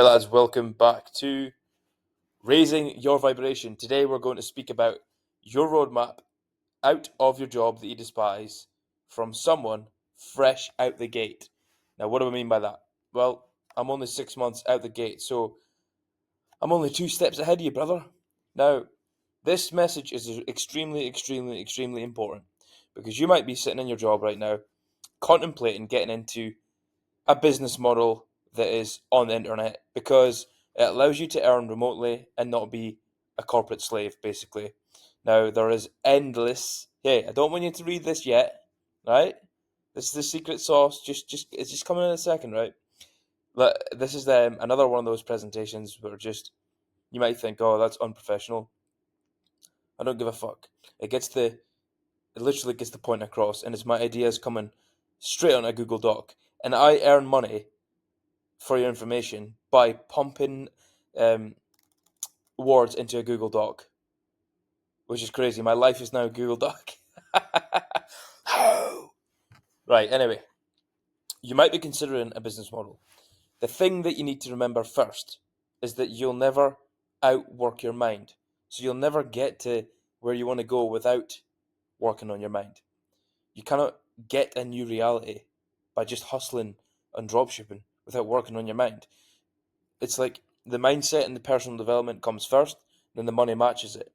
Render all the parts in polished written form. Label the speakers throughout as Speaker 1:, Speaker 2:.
Speaker 1: Hey lads, welcome back to Raising Your Vibration. Today we're going to speak about your roadmap out of your job that you despise from someone fresh out the gate. Now, what do I mean by that? Well, I'm only 6 months out the gate, so I'm only 2 steps ahead of you, brother. Now, this message is extremely important because you might be sitting in your job right now contemplating getting into a business model that is on the internet because it allows you to earn remotely and not be a corporate slave, basically. Now, there is endless. Hey, I don't want you to read this yet, right? This is the secret sauce. It's just coming in a second, right? This is another one of those presentations where just you might think, oh, that's unprofessional. I don't give a fuck. It literally gets the point across, and it's my ideas coming straight on a Google Doc, and I earn money for your information by pumping um, words into a Google Doc, which is crazy. My life is now a Google Doc. Right, anyway, you might be considering a business model. The thing that you need to remember first is that you'll never outwork your mind. So you'll never get to where you want to go without working on your mind. You cannot get a new reality by just hustling and dropshipping without working on your mind. It's like the mindset and the personal development comes first, then the money matches it.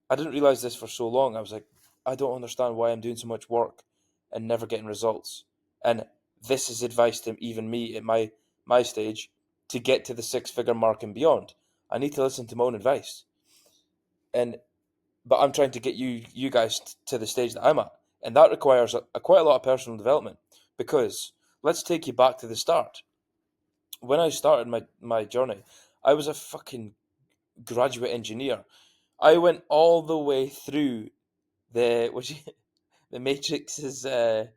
Speaker 1: I didn't realize this for so long. I was like, I don't understand why I'm doing so much work and never getting results. And this is advice to even me at my stage to get to the 6 figure mark and beyond. I need to listen to my own advice. And but I'm trying to get you guys to the stage that I'm at, and that requires quite a lot of personal development. Because let's take you back to the start. When I started my journey, I was a fucking graduate engineer. I went all the way through the Matrix's. I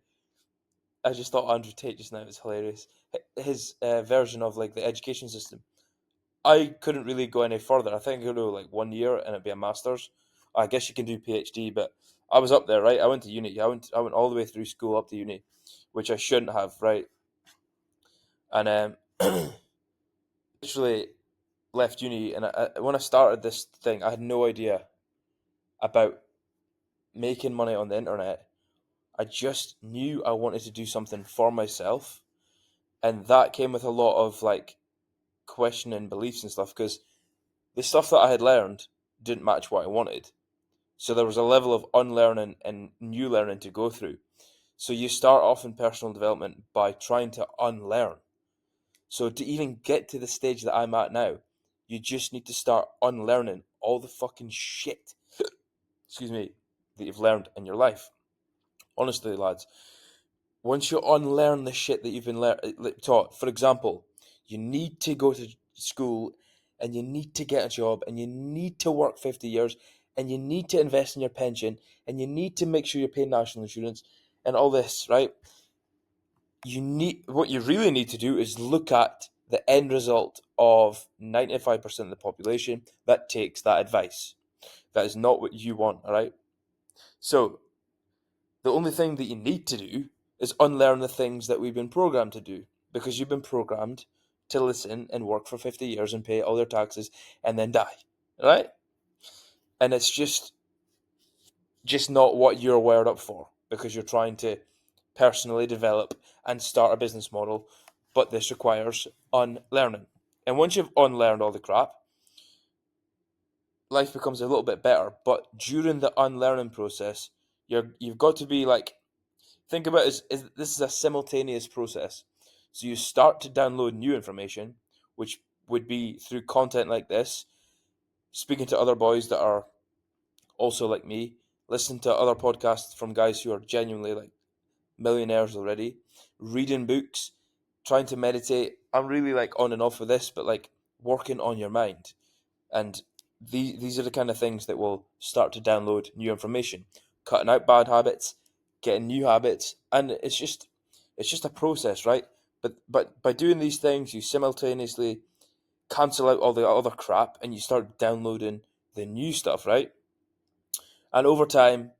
Speaker 1: just thought Andrew Tate just now was hilarious. His version of like the education system. I couldn't really go any further. I think I could do like 1 year and it'd be a master's. I guess you can do PhD, but I was up there, right? I went to uni. I went all the way through school up to uni, which I shouldn't have, right? And literally left uni, and when I started this thing, I had no idea about making money on the internet. I just knew I wanted to do something for myself, and that came with a lot of like questioning beliefs and stuff because the stuff that I had learned didn't match what I wanted. So there was a level of unlearning and new learning to go through. So you start off in personal development by trying to unlearn. So to even get to the stage that I'm at now, you just need to start unlearning all the fucking shit, excuse me, that you've learned in your life. Honestly, lads, once you unlearn the shit that you've been taught, for example, you need to go to school and you need to get a job and you need to work 50 years and you need to invest in your pension and you need to make sure you pay national insurance and all this, right? What you really need to do is look at the end result of 95% of the population that takes that advice. That is not what you want, all right? So the only thing that you need to do is unlearn the things that we've been programmed to do because you've been programmed to listen and work for 50 years and pay all your taxes and then die, right? And it's just not what you're wired up for because you're trying to personally develop and start a business model, but this requires unlearning. And once you've unlearned all the crap, life becomes a little bit better. But during the unlearning process, you've got to be like, think about it as this is a simultaneous process. So you start to download new information, which would be through content like this, speaking to other boys that are also like me, listening to other podcasts from guys who are genuinely like millionaires already, reading books, trying to meditate. I'm really like on and off with this, but like working on your mind. And these are the kind of things that will start to download new information, cutting out bad habits, getting new habits, and it's just a process, right? But by doing these things, you simultaneously cancel out all the other crap, and you start downloading the new stuff, right? And over time,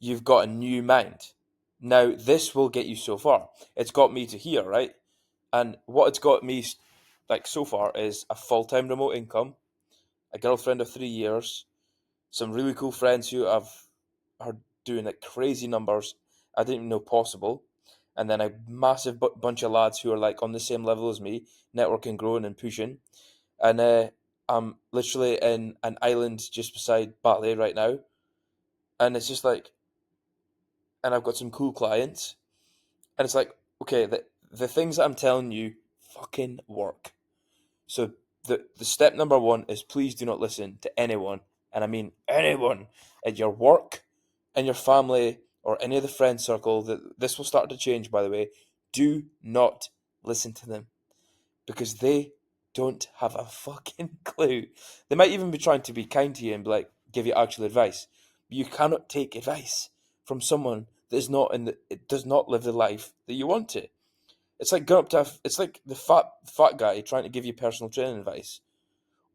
Speaker 1: you've got a new mind. Now, this will get you so far. It's got me to here, right? And what it's got me like so far, is a full-time remote income, a girlfriend of 3 years, some really cool friends who are doing like crazy numbers I didn't even know possible, and then a massive bunch of lads who are like on the same level as me, networking, growing, and pushing. And I'm literally in an island just beside Bali right now, and it's just like, and I've got some cool clients, and it's like, okay, the things that I'm telling you fucking work. So the step number one is please do not listen to anyone, and I mean anyone, at your work, and your family, or any of the friend circle. That this will start to change, by the way. Do not listen to them because they don't have a fucking clue. They might even be trying to be kind to you and be like give you actual advice. But you cannot take advice from someone that is not in the it does not live the life that you want to. It's like going up to it's like the fat guy trying to give you personal training advice,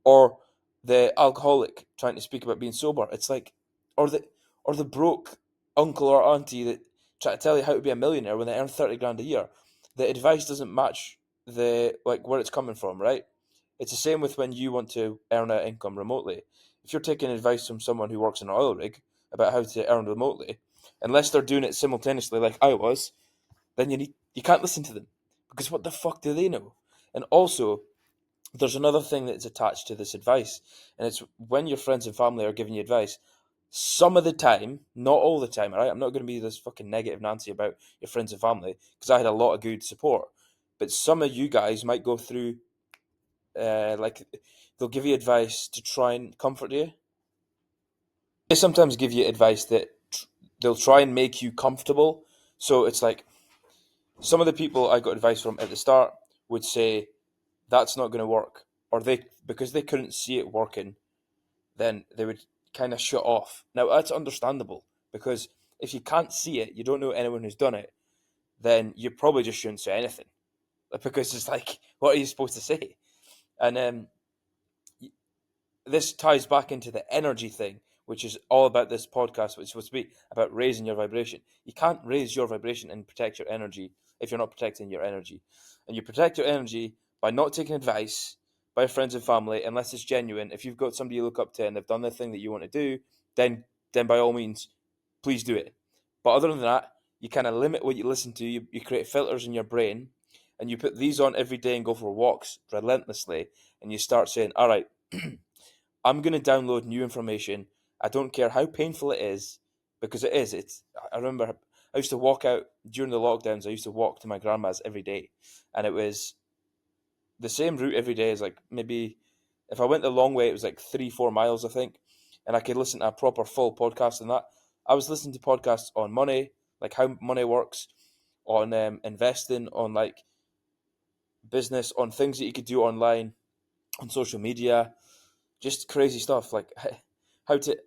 Speaker 1: or the alcoholic trying to speak about being sober. It's like, or the broke uncle or auntie that try to tell you how to be a millionaire when they earn 30 grand a year. The advice doesn't match the like where it's coming from, right? It's the same with when you want to earn an income remotely. If you're taking advice from someone who works in an oil rig about how to earn remotely, unless they're doing it simultaneously like I was, then you can't listen to them because what the fuck do they know? And also, there's another thing that's attached to this advice, and it's when your friends and family are giving you advice. Some of the time, not all the time, all right? I'm not going to be this fucking negative Nancy about your friends and family because I had a lot of good support. But some of you guys might go through, like, they'll give you advice to try and comfort you. They sometimes give you advice that they'll try and make you comfortable. So it's like some of the people I got advice from at the start would say that's not going to work, or they because they couldn't see it working, then they would kind of shut off. Now that's understandable because if you can't see it, you don't know anyone who's done it, then you probably just shouldn't say anything because it's like, what are you supposed to say? And this ties back into the energy thing, which is all about this podcast, which is supposed to be about raising your vibration. You can't raise your vibration and protect your energy if you're not protecting your energy. And you protect your energy by not taking advice by friends and family unless it's genuine. If you've got somebody you look up to and they've done the thing that you want to do, then by all means, please do it. But other than that, you kind of limit what you listen to. You create filters in your brain, and you put these on every day and go for walks relentlessly. And you start saying, "All right, I'm going to download new information. I don't care how painful it is, because it is. It's. I remember I used to walk out during the lockdowns. I used to walk to my grandma's every day, and it was the same route every day. Is like maybe if I went the long way, it was like 3-4 miles, I think, and I could listen to a proper full podcast and that. I was listening to podcasts on money, like how money works, on investing, on like business, on things that you could do online, on social media, just crazy stuff like how to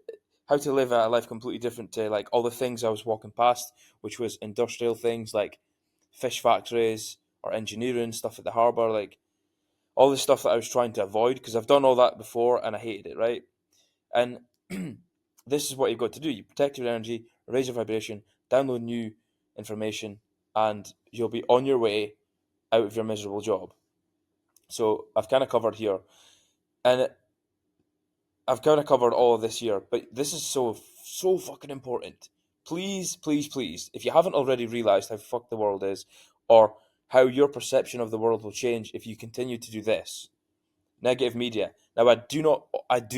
Speaker 1: how to live a life completely different to like all the things I was walking past, which was industrial things like fish factories or engineering stuff at the harbour, like all the stuff that I was trying to avoid because I've done all that before and I hated it, right? And this is what you've got to do: you protect your energy, raise your vibration, download new information, and you'll be on your way out of your miserable job. So I've kind of covered here, and I've kind of covered all of this here, but this is so fucking important. Please, please, please, if you haven't already realized how fucked the world is, or how your perception of the world will change if you continue to do this, negative media. Now, I do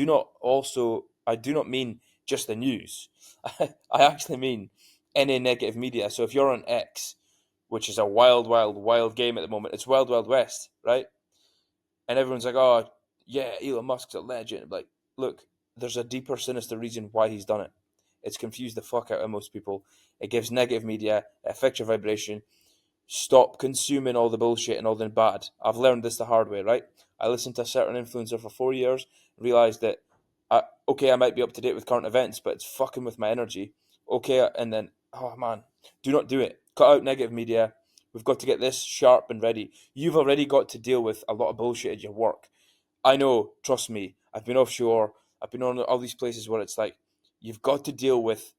Speaker 1: not mean just the news. I actually mean any negative media. So if you're on X, which is a wild, wild, wild game at the moment, it's wild, wild west, right? And everyone's like, "Oh, yeah, Elon Musk's a legend." Like, look, there's a deeper, sinister reason why he's done it. It's confused the fuck out of most people. It gives negative media, it affects your vibration. Stop consuming all the bullshit and all the bad. I've learned this the hard way, right? I listened to a certain influencer for 4 years, realized that, okay, I might be up to date with current events, but it's fucking with my energy. Okay, and then, oh man, do not do it. Cut out negative media. We've got to get this sharp and ready. You've already got to deal with a lot of bullshit at your work. I know, trust me. I've been offshore. I've been on all these places where it's like, you've got to deal with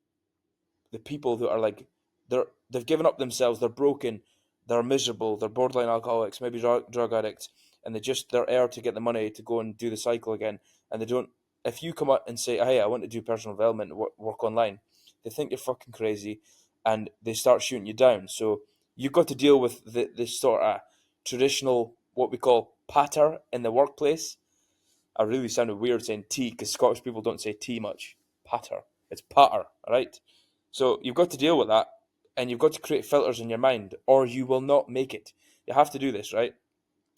Speaker 1: the people who are like they've given up themselves, they're broken, they're miserable, they're borderline alcoholics, maybe drug addicts, and they're there to get the money to go and do the cycle again, and they don't. If you come up and say, "Hey, I want to do personal development, work online," they think you're fucking crazy, and they start shooting you down. So you've got to deal with this sort of traditional, what we call patter in the workplace. I really sounded weird saying tea because Scottish people don't say tea much. Patter. It's patter, all right? So you've got to deal with that, and you've got to create filters in your mind, or you will not make it. You have to do this, right?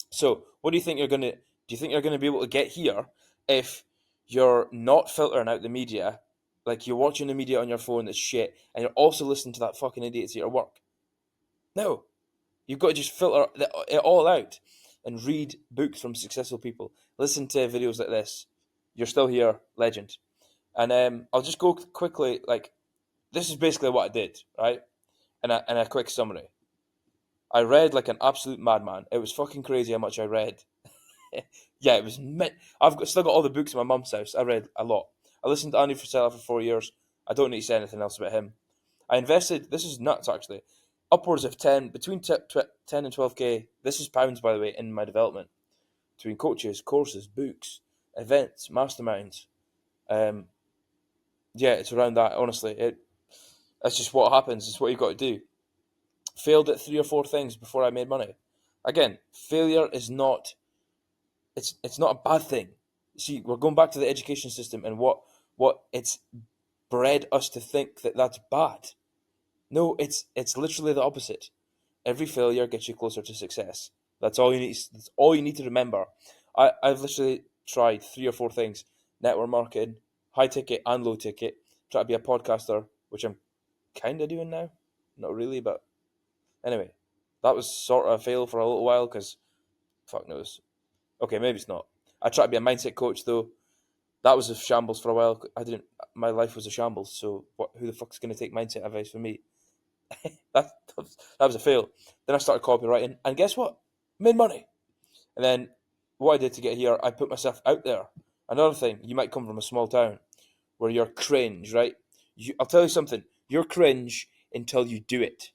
Speaker 1: So what do you think you're gonna? Do you think you're gonna be able to get here if you're not filtering out the media? Like you're watching the media on your phone that's shit, and you're also listening to that fucking idiots at your work. No, you've got to just filter it all out and read books from successful people. Listen to videos like this. You're still here, legend. And I'll just go quickly. Like this is basically what I did, right? And a quick summary. I read like an absolute madman. It was fucking crazy how much I read. Yeah, it was. Still got all the books in my mum's house. I read a lot. I listened to Andy Frisella for 4 years. I don't need to say anything else about him. I invested. This is nuts, actually. Upwards of between 10 and 12k. This is pounds, by the way, in my development. Between coaches, courses, books, events, masterminds. Yeah, it's around that. Honestly, that's just what happens. It's what you got to do. Failed at 3 or 4 things before I made money. Again, failure is not. It's not a bad thing. See, we're going back to the education system and what it's bred us to think that that's bad. No, it's literally the opposite. Every failure gets you closer to success. That's all you need. That's all you need to remember. I've literally tried 3 or 4 things: network marketing, high ticket and low ticket. Try to be a podcaster, which I'm kind of doing now. Not really, but anyway, that was sort of a fail for a little while because fuck knows. Okay, maybe it's not. I tried to be a mindset coach though. That was a shambles for a while. I didn't. My life was a shambles. So who the fuck's going to take mindset advice from me? that was a fail. Then I started copywriting, and guess what? Made money. And then what I did to get here, I put myself out there. Another thing, you might come from a small town where you're cringe, right? I'll tell you something. You're cringe until you do it,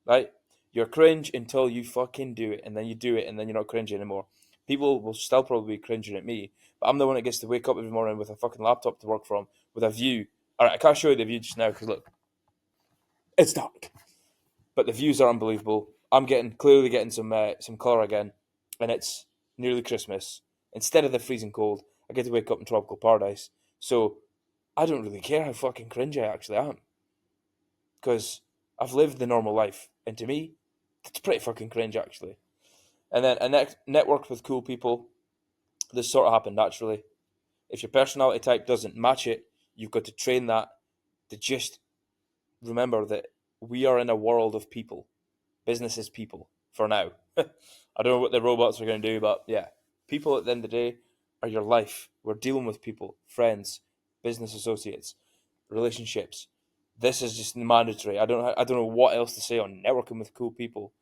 Speaker 1: right? You're cringe until you fucking do it, and then you do it, and then you're not cringe anymore. People will still probably be cringing at me, but I'm the one that gets to wake up every morning with a fucking laptop to work from, with a view. All right, I can't show you the view just now because look, it's dark. But the views are unbelievable. I'm clearly getting some colour again, and it's nearly Christmas. Instead of the freezing cold, I get to wake up in tropical paradise. So I don't really care how fucking cringe I actually am, because I've lived the normal life, and to me, it's pretty fucking cringe actually. And then I networked with cool people. This sort of happened naturally. If your personality type doesn't match it, you've got to train that to just remember that we are in a world of people. Business is people for now. I don't know what the robots are going to do, but yeah, people at the end of the day are your life. We're dealing with people, friends, business associates, relationships. This is just mandatory. I don't know what else to say on networking with cool people.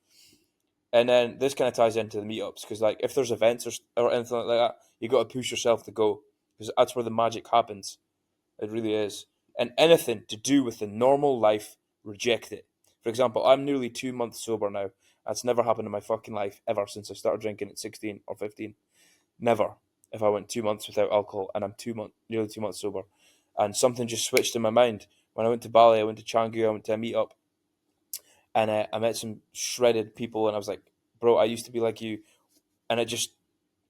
Speaker 1: And then this kind of ties into the meetups because, like, if there's events or anything like that, you got to push yourself to go because that's where the magic happens. It really is. And anything to do with the normal life, reject it. For example, I'm nearly 2 months sober now. That's never happened in my fucking life ever since I started drinking at 16 or 15. Never. If I went 2 months without alcohol and I'm nearly 2 months sober. And something just switched in my mind. When I went to Bali, I went to Canggu, I went to a meetup, and I met some shredded people, and I was like, bro, I used to be like you. And I just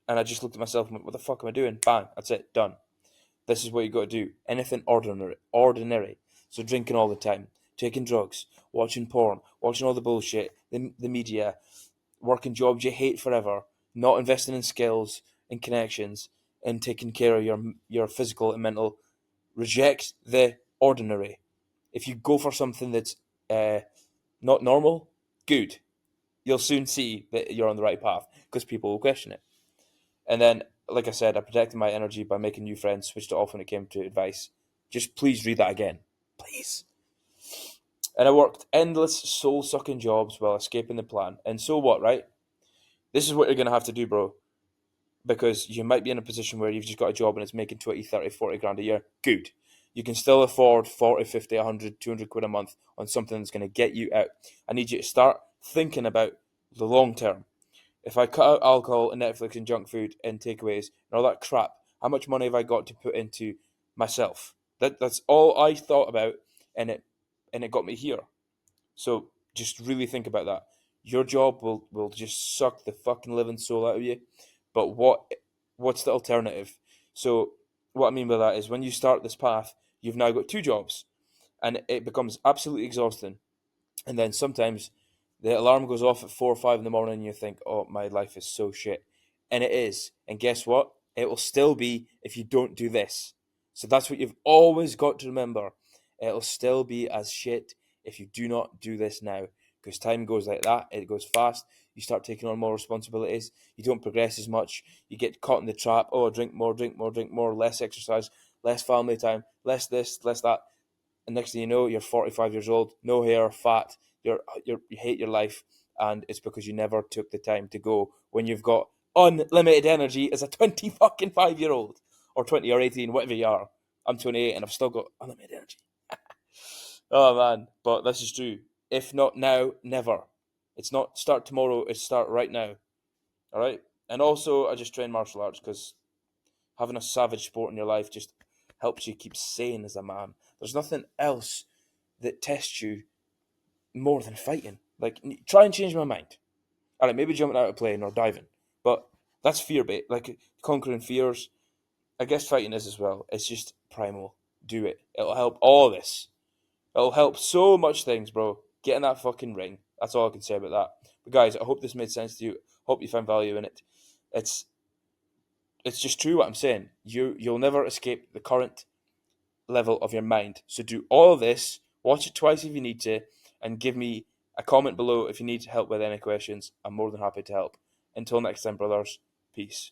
Speaker 1: looked at myself and went, what the fuck am I doing? Bang, that's it, done. This is what you got to do. Anything ordinary. So drinking all the time, taking drugs, watching porn, watching all the bullshit, the media, working jobs you hate forever, not investing in skills and connections, and taking care of your physical and mental. Reject the ordinary. If you go for something that's not normal, good. You'll soon see that you're on the right path because people will question it. And then, like I said, I protected my energy by making new friends, switched it off when it came to advice. Just please read that again. Please. And I worked endless soul-sucking jobs while escaping the plan. And so what, right? This is what you're going to have to do, bro. Because you might be in a position where you've just got a job and it's making 20, 30, 40 grand a year. Good. You can still afford 40, 50, 100, 200 quid a month on something that's going to get you out. I need you to start thinking about the long term. If I cut out alcohol and Netflix and junk food and takeaways and all that crap, how much money have I got to put into myself? That's all I thought about, and it got me here. So just really think about that. Your job will just suck the fucking living soul out of you. But what's the alternative? So what I mean by that is when you start this path, you've now got two jobs, and it becomes absolutely exhausting. And then sometimes the alarm goes off at 4 or 5 in the morning and you think, oh, my life is so shit. And it is. And guess what? It will still be if you don't do this. So that's what you've always got to remember. It'll still be as shit if you do not do this now. Because time goes like that, it goes fast. You start taking on more responsibilities. You don't progress as much. You get caught in the trap. Oh, drink more, drink more, drink more, less exercise, less family time, less this, less that. And next thing you know, you're 45 years old, no hair, fat. You hate your life, and it's because you never took the time to go when you've got unlimited energy as a 20 fucking 5 year old, or 20 or 18, whatever you are. I'm 28 and I've still got unlimited energy. Oh man, but this is true. If not now, never. It's not start tomorrow, it's start right now. All right. And also, I just train martial arts because having a savage sport in your life just helps you keep sane as a man. There's nothing else that tests you more than fighting. Like, try and change my mind. All right, maybe jumping out of a plane or diving, but that's fear bait. Like conquering fears. I guess fighting is as well. It's just primal. Do it. It'll help all this. It'll help so much things, bro. Get in that fucking ring. That's all I can say about that. But guys, I hope this made sense to you. Hope you found value in it. It's it's just true what I'm saying. You'll never escape the current level of your mind. So do all of this, watch it twice if you need to, and give me a comment below if you need help with any questions. I'm more than happy to help. Until next time, brothers, peace.